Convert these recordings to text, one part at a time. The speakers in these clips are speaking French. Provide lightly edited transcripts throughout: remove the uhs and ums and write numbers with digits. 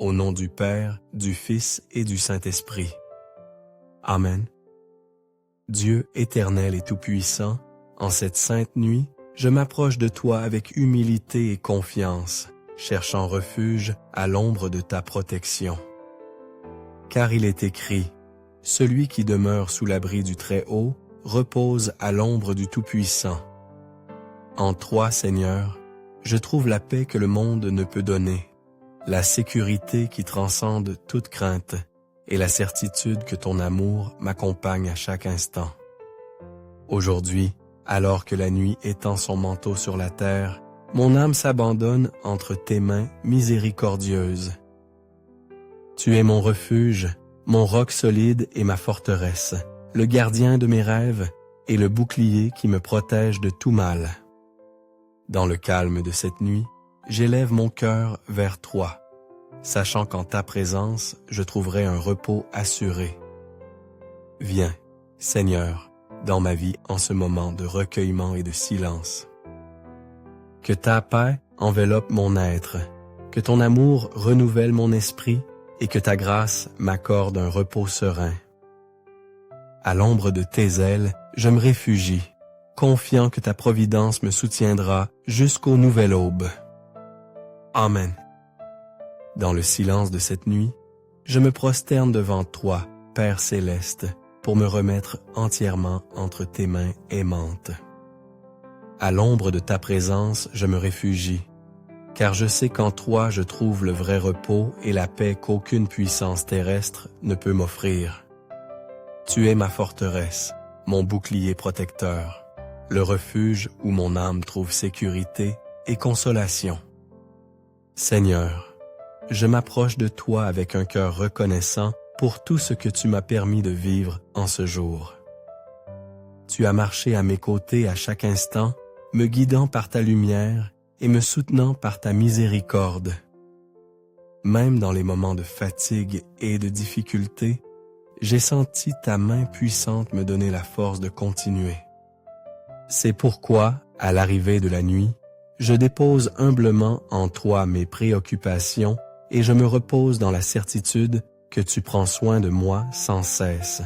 au nom du Père, du Fils et du Saint-Esprit. Amen. Dieu éternel et tout-puissant, en cette sainte nuit, je m'approche de toi avec humilité et confiance, cherchant refuge à l'ombre de ta protection. Car il est écrit, « Celui qui demeure sous l'abri du Très-Haut repose à l'ombre du Tout-Puissant. » En toi, Seigneur, je trouve la paix que le monde ne peut donner, la sécurité qui transcende toute crainte et la certitude que ton amour m'accompagne à chaque instant. Aujourd'hui, alors que la nuit étend son manteau sur la terre, mon âme s'abandonne entre tes mains miséricordieuses. Tu es mon refuge, mon roc solide et ma forteresse, le gardien de mes rêves et le bouclier qui me protège de tout mal. Dans le calme de cette nuit, j'élève mon cœur vers toi, sachant qu'en ta présence, je trouverai un repos assuré. Viens, Seigneur, dans ma vie en ce moment de recueillement et de silence. Que ta paix enveloppe mon être, que ton amour renouvelle mon esprit et que ta grâce m'accorde un repos serein. À l'ombre de tes ailes, je me réfugie, confiant que ta providence me soutiendra jusqu'aux nouvelles aubes. Amen. Dans le silence de cette nuit, je me prosterne devant toi, Père céleste, pour me remettre entièrement entre tes mains aimantes. À l'ombre de ta présence, je me réfugie, car je sais qu'en toi je trouve le vrai repos et la paix qu'aucune puissance terrestre ne peut m'offrir. Tu es ma forteresse, mon bouclier protecteur, le refuge où mon âme trouve sécurité et consolation. Seigneur, je m'approche de toi avec un cœur reconnaissant pour tout ce que tu m'as permis de vivre en ce jour. Tu as marché à mes côtés à chaque instant, me guidant par ta lumière et me soutenant par ta miséricorde. Même dans les moments de fatigue et de difficulté, j'ai senti ta main puissante me donner la force de continuer. C'est pourquoi, à l'arrivée de la nuit, je dépose humblement en toi mes préoccupations et je me repose dans la certitude que tu prends soin de moi sans cesse.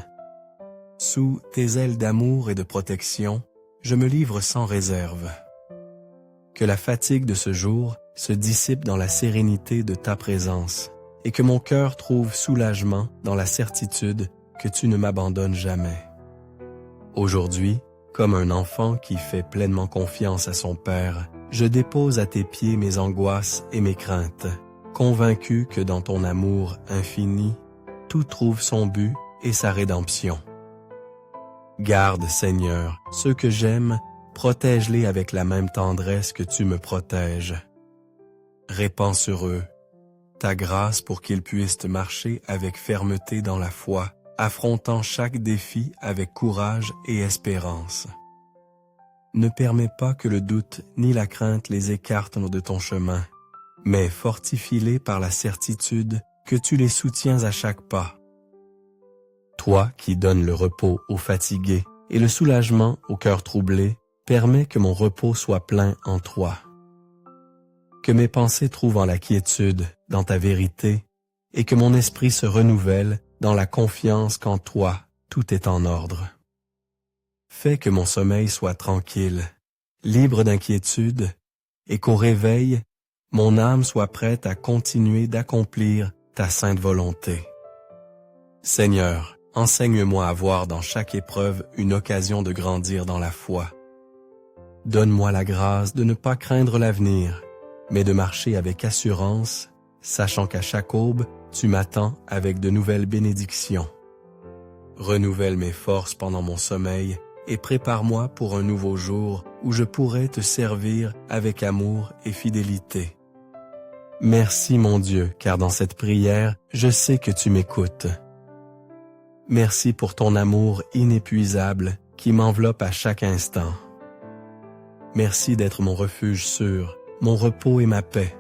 Sous tes ailes d'amour et de protection, je me livre sans réserve. Que la fatigue de ce jour se dissipe dans la sérénité de ta présence et que mon cœur trouve soulagement dans la certitude que tu ne m'abandonnes jamais. Aujourd'hui, comme un enfant qui fait pleinement confiance à son Père, je dépose à tes pieds mes angoisses et mes craintes, convaincu que dans ton amour infini, tout trouve son but et sa rédemption. Garde, Seigneur, ceux que j'aime, protège-les avec la même tendresse que tu me protèges. Répands sur eux ta grâce pour qu'ils puissent marcher avec fermeté dans la foi, affrontant chaque défi avec courage et espérance. Ne permets pas que le doute ni la crainte les écartent de ton chemin, mais fortifie-les par la certitude que tu les soutiens à chaque pas. Toi qui donnes le repos aux fatigués et le soulagement au cœur troublé, permets que mon repos soit plein en toi. Que mes pensées trouvent en la quiétude dans ta vérité et que mon esprit se renouvelle dans la confiance qu'en toi tout est en ordre. Fais que mon sommeil soit tranquille, libre d'inquiétude, et qu'au réveil, mon âme soit prête à continuer d'accomplir ta sainte volonté. Seigneur, enseigne-moi à voir dans chaque épreuve une occasion de grandir dans la foi. Donne-moi la grâce de ne pas craindre l'avenir, mais de marcher avec assurance, sachant qu'à chaque aube, tu m'attends avec de nouvelles bénédictions. Renouvelle mes forces pendant mon sommeil et prépare-moi pour un nouveau jour où je pourrai te servir avec amour et fidélité. Merci mon Dieu, car dans cette prière, je sais que tu m'écoutes. Merci pour ton amour inépuisable qui m'enveloppe à chaque instant. Merci d'être mon refuge sûr, mon repos et ma paix.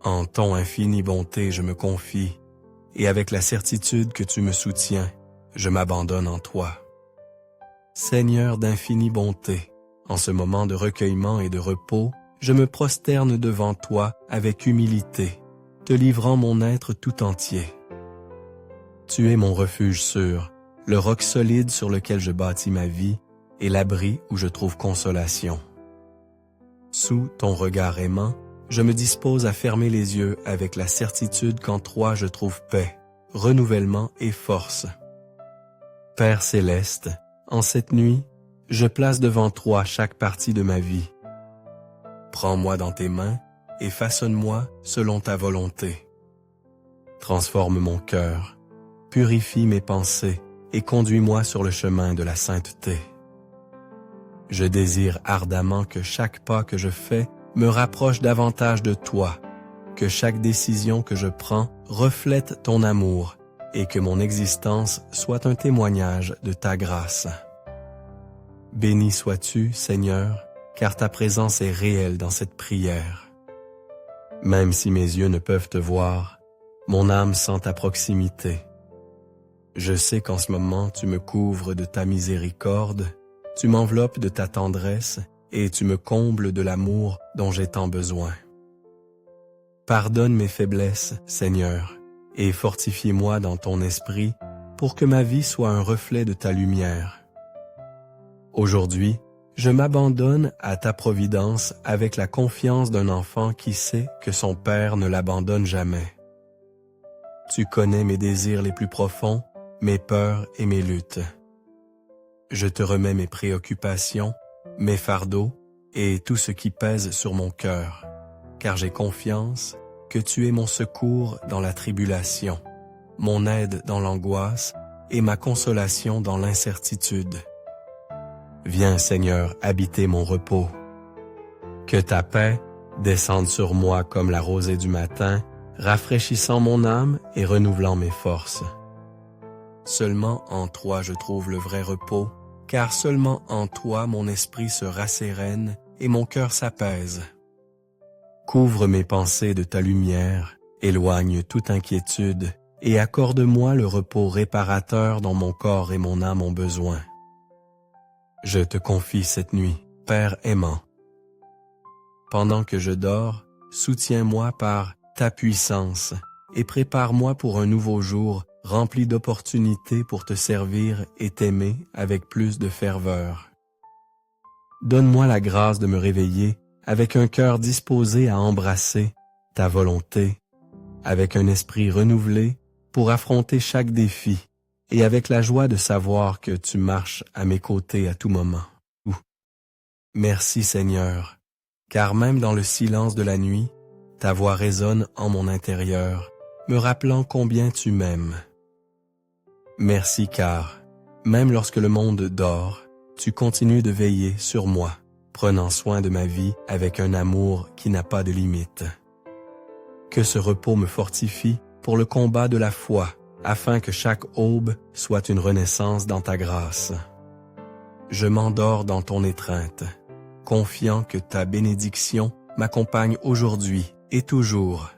En ton infinie bonté, je me confie, et avec la certitude que tu me soutiens, je m'abandonne en toi. Seigneur d'infinie bonté, en ce moment de recueillement et de repos, je me prosterne devant toi avec humilité, te livrant mon être tout entier. Tu es mon refuge sûr, le roc solide sur lequel je bâtis ma vie et l'abri où je trouve consolation. Sous ton regard aimant, je me dispose à fermer les yeux avec la certitude qu'en toi je trouve paix, renouvellement et force. Père céleste, en cette nuit, je place devant toi chaque partie de ma vie. Prends-moi dans tes mains et façonne-moi selon ta volonté. Transforme mon cœur, purifie mes pensées et conduis-moi sur le chemin de la sainteté. Je désire ardemment que chaque pas que je fais me rapproche davantage de toi, que chaque décision que je prends reflète ton amour et que mon existence soit un témoignage de ta grâce. Béni sois-tu, Seigneur, car ta présence est réelle dans cette prière. Même si mes yeux ne peuvent te voir, mon âme sent ta proximité. Je sais qu'en ce moment tu me couvres de ta miséricorde, tu m'enveloppes de ta tendresse et tu me combles de l'amour dont j'ai tant besoin. Pardonne mes faiblesses, Seigneur, et fortifie-moi dans ton esprit pour que ma vie soit un reflet de ta lumière. Aujourd'hui, je m'abandonne à ta providence avec la confiance d'un enfant qui sait que son père ne l'abandonne jamais. Tu connais mes désirs les plus profonds, mes peurs et mes luttes. Je te remets mes préoccupations, mes fardeaux et tout ce qui pèse sur mon cœur, car j'ai confiance que tu es mon secours dans la tribulation, mon aide dans l'angoisse et ma consolation dans l'incertitude. Viens, Seigneur, habiter mon repos. Que ta paix descende sur moi comme la rosée du matin, rafraîchissant mon âme et renouvelant mes forces. Seulement en toi je trouve le vrai repos, car seulement en toi mon esprit se rassérène et mon cœur s'apaise. Couvre mes pensées de ta lumière, éloigne toute inquiétude et accorde-moi le repos réparateur dont mon corps et mon âme ont besoin. Je te confie cette nuit, Père aimant. Pendant que je dors, soutiens-moi par ta puissance et prépare-moi pour un nouveau jour rempli d'opportunités pour te servir et t'aimer avec plus de ferveur. Donne-moi la grâce de me réveiller avec un cœur disposé à embrasser ta volonté, avec un esprit renouvelé pour affronter chaque défi et avec la joie de savoir que tu marches à mes côtés à tout moment. Merci Seigneur, car même dans le silence de la nuit, ta voix résonne en mon intérieur, me rappelant combien tu m'aimes. Merci car, même lorsque le monde dort, tu continues de veiller sur moi, prenant soin de ma vie avec un amour qui n'a pas de limite. Que ce repos me fortifie pour le combat de la foi, afin que chaque aube soit une renaissance dans ta grâce. Je m'endors dans ton étreinte, confiant que ta bénédiction m'accompagne aujourd'hui et toujours,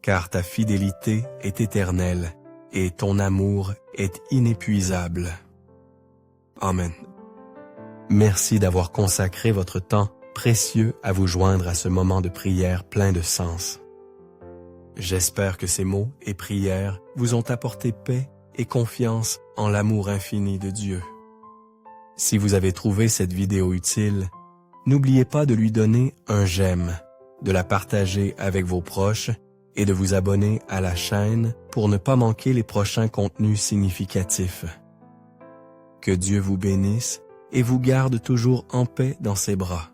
car ta fidélité est éternelle et ton amour est inépuisable. Amen. Merci d'avoir consacré votre temps précieux à vous joindre à ce moment de prière plein de sens. J'espère que ces mots et prières vous ont apporté paix et confiance en l'amour infini de Dieu. Si vous avez trouvé cette vidéo utile, n'oubliez pas de lui donner un j'aime, de la partager avec vos proches et de vous abonner à la chaîne pour ne pas manquer les prochains contenus significatifs. Que Dieu vous bénisse et vous garde toujours en paix dans ses bras.